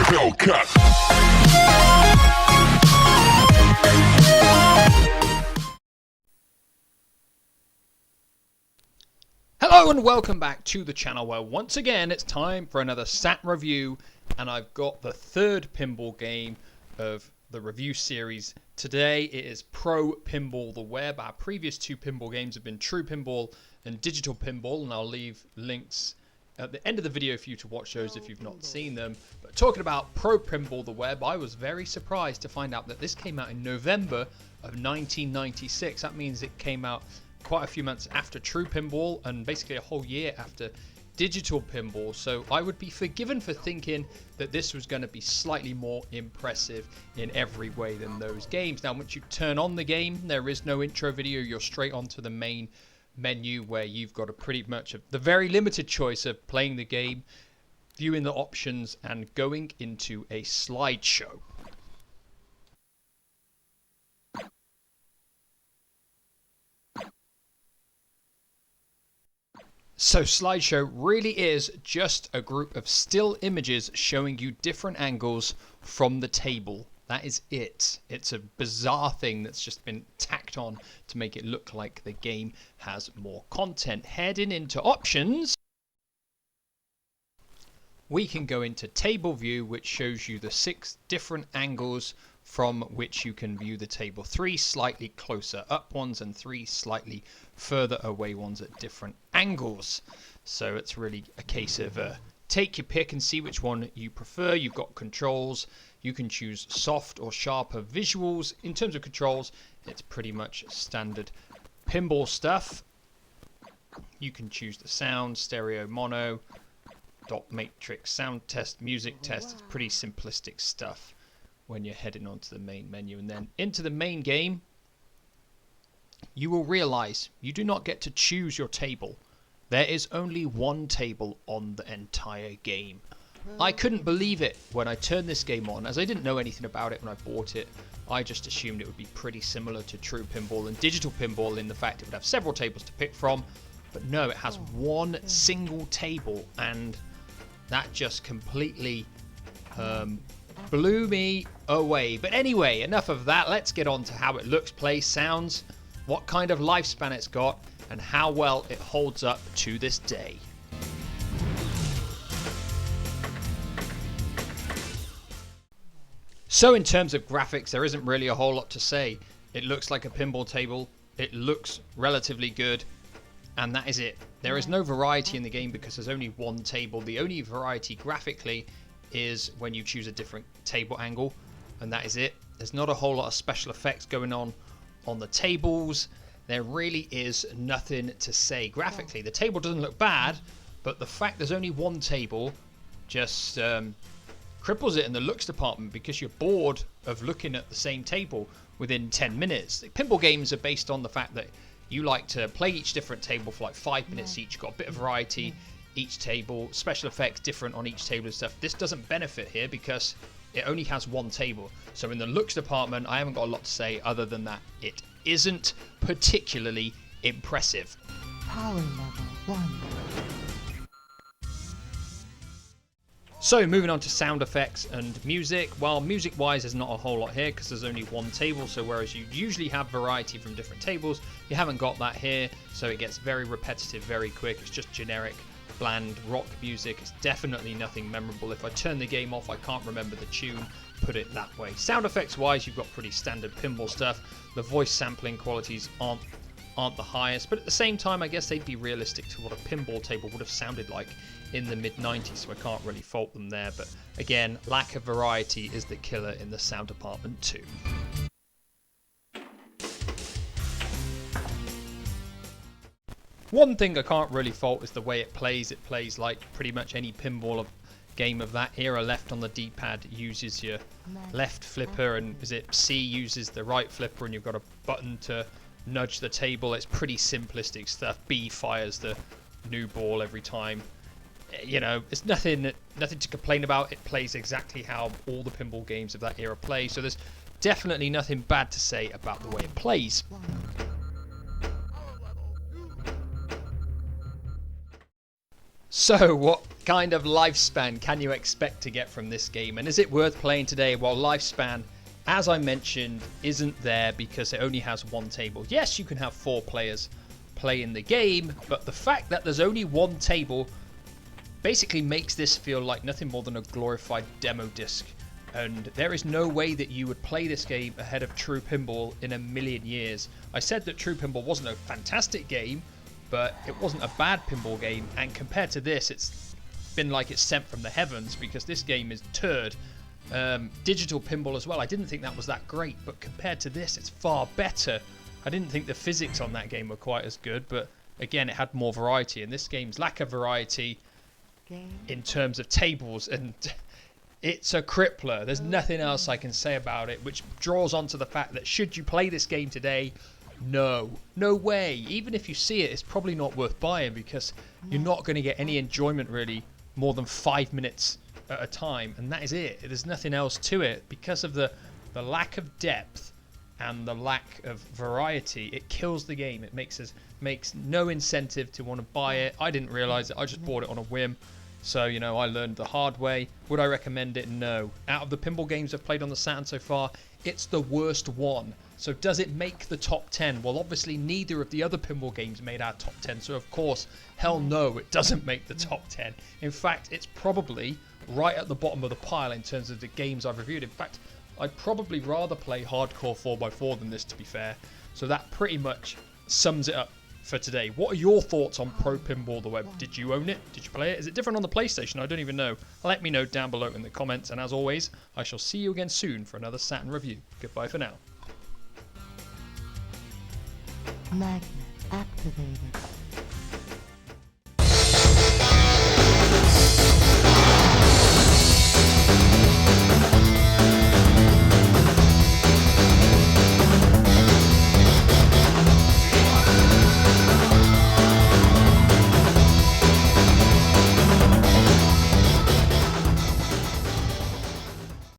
Hellcat. Hello and welcome back to the channel where once again it's time for another Sat review, and I've got the third pinball game of the review series. Today it is Pro Pinball the Web. Our previous two pinball games have been True Pinball and Digital Pinball, and I'll leave links at the end of the video for you to watch those if you've not seen them. But talking about Pro Pinball the Web, I was very surprised to find out that this came out in November of 1996. That means it came out quite a few months after True Pinball and basically a whole year after Digital Pinball. So I would be forgiven for thinking that this was going to be slightly more impressive in every way than those games. Now, once you turn on the game, there is no intro video. You're straight onto the main menu where you've got a pretty much the very limited choice of playing the game, viewing the options, and going into a slideshow. So Slideshow really is just a group of still images showing you different angles from the table. That is it. It's a bizarre thing that's just been tacked on to make it look like the game has more content. Heading into options, we can go into table view, which shows you the 6 different angles from which you can view the table. 3 slightly closer up ones and 3 slightly further away ones at different angles. So it's really a case of take your pick and see which one you prefer. You've got controls. You can choose soft or sharper visuals. In terms of controls, it's pretty much standard pinball stuff. You can choose the sound, stereo, mono, dot matrix, sound test, music test. It's pretty simplistic stuff when you're heading onto the main menu. And then into the main game, you will realize you do not get to choose your table. There is only one table on the entire game. I couldn't believe it when I turned this game on, as I didn't know anything about it when I bought it. I just assumed it would be pretty similar to True Pinball and Digital Pinball in the fact it would have several tables to pick from, but no, it has one single table, and that just completely blew me away. But anyway, enough of that. Let's get on to how it looks, plays, sounds, what kind of lifespan it's got, and how well it holds up to this day. So in terms of graphics, there isn't really a whole lot to say. It looks like a pinball table. It looks relatively good, and that is it. There is no variety in the game because there's only one table. The only variety graphically is when you choose a different table angle, and that is it. There's not a whole lot of special effects going on the tables. There really is nothing to say graphically. The table doesn't look bad, but the fact there's only one table just cripples it in the looks department because you're bored of looking at the same table within 10 minutes. The pinball games are based on the fact that you like to play each different table for like 5 minutes each. You've got a bit of variety each table, special effects different on each table and stuff. This doesn't benefit here because it only has one table. So in the looks department, I haven't got a lot to say other than that it isn't particularly impressive. Power level 1. So moving on to sound effects and music. Well, music wise there's not a whole lot here because there's only one table, so whereas you usually have variety from different tables, you haven't got that here, so it gets very repetitive very quick. It's just generic bland rock music. It's definitely nothing memorable. If I turn the game off, I can't remember the tune, put it that way. Sound effects wise, you've got pretty standard pinball stuff. The voice sampling qualities aren't the highest, but at the same time I guess they'd be realistic to what a pinball table would have sounded like in the mid-90s, so I can't really fault them there. But again, lack of variety is the killer in the sound department too. One thing I can't really fault is the way it plays. It plays like pretty much any pinball game of that era. Left on the D-pad uses your left flipper, and is it C uses the right flipper, and you've got a button to nudge the table. It's pretty simplistic stuff. B fires the new ball every time. You know, it's nothing to complain about. It plays exactly how all the pinball games of that era play, so there's definitely nothing bad to say about the way it plays. So, what kind of lifespan can you expect to get from this game? And is it worth playing today? Well, lifespan, as I mentioned, isn't there because it only has one table. Yes, you can have 4 players playing the game, but the fact that there's only one table basically makes this feel like nothing more than a glorified demo disc. And there is no way that you would play this game ahead of True Pinball in a million years. I said that True Pinball wasn't a fantastic game, but it wasn't a bad pinball game, and compared to this, it's been like it's sent from the heavens because this game is turd. Digital pinball as well, I didn't think that was that great, but compared to this, it's far better. I didn't think the physics on that game were quite as good, but again, it had more variety, and this game's lack of variety in terms of tables, and it's a crippler. There's nothing else I can say about it, which draws on to the fact that should you play this game today, no way. Even if you see it, it's probably not worth buying because you're not going to get any enjoyment really more than 5 minutes at a time, and that is it. There's nothing else to it because of the lack of depth and the lack of variety. It kills the game. It makes no incentive to want to buy it. I didn't realize it. I just bought it on a whim. So, you know, I learned the hard way. Would I recommend it? No. Out of the pinball games I've played on the Saturn so far, it's the worst one. So does it make the top 10? Well, obviously neither of the other pinball games made our top 10. So of course, hell no, it doesn't make the top 10. In fact, it's probably right at the bottom of the pile in terms of the games I've reviewed. In fact, I'd probably rather play Hardcore 4x4 than this, to be fair. So that pretty much sums it up for today. What are your thoughts on Pro Pinball the Web? Did you own it? Did you play it? Is it different on the PlayStation? I don't even know. Let me know down below in the comments. And as always, I shall see you again soon for another Saturn review. Goodbye for now. Magnet activated.